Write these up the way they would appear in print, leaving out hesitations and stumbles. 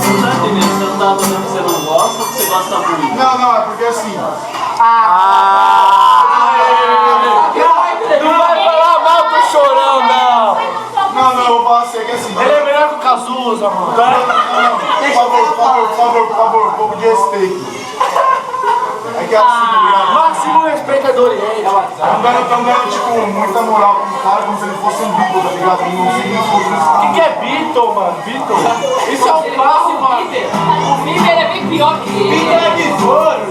Não tá entendendo, você não tá fazendo que você não gosta ou que você gosta muito? Não, é porque assim. Não vai falar mal do Chorão, não. Não, eu vou falar assim, é que assim. Ele é melhor que o Cazuza, mano. Não, por favor, um pouco de respeito. É que assim, tá ligado? Máximo respeito a Doriei na WhatsApp. Tão dando, tipo, muita moral pro cara como se ele fosse um Beatle, tá ligado? Ele não sei quem fosse esse O cara. que é Beatle, mano? Beatle? Isso é um passo, mano. O Bieber é bem pior que ele. Beatle é besouro.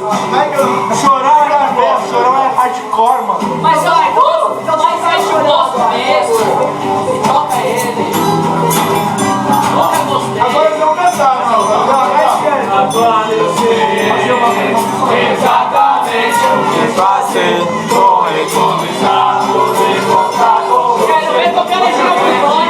Chorão era mesmo, Chorão é hardcore, mano. Mas ó, mas é choroso mesmo. E toca ele. Nunca gostei. Agora eles vão cantar, mano. Agora eu sei exatamente o que fazer. Vou recomeçar, poder voltar com Quero ver tocando esse jogo de bola.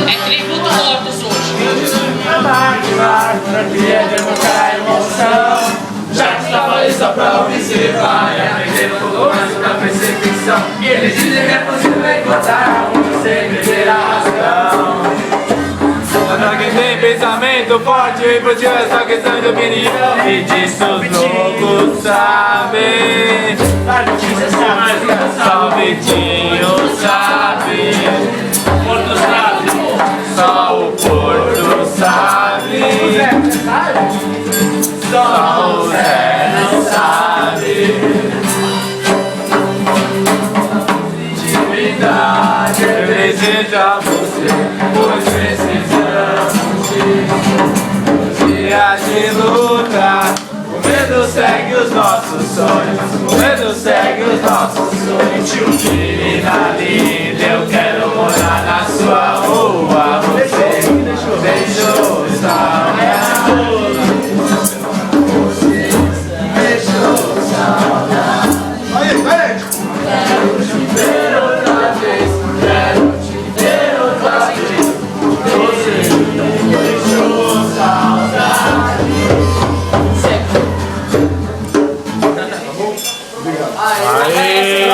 É tributo mortos hoje. Já que estava ali só pra observar e aprender um pouco mais sobre a percepção. E eles dizem que é possível encontrar você perder a razão. Pra quem tem pensamento forte, por essa questão de opinião. E disso os loucos sabem. Só o Vitinho sabe. Porto sabe. Só o Porto sabe. Só o Zé não sabe. Intimidade, eu desejo a você, pois precisamos de dias de luta. O medo segue os nossos sonhos, o medo segue os nossos sonhos. Menina linda, eu quero morar na sua rua. Você deixou saudade. Aê,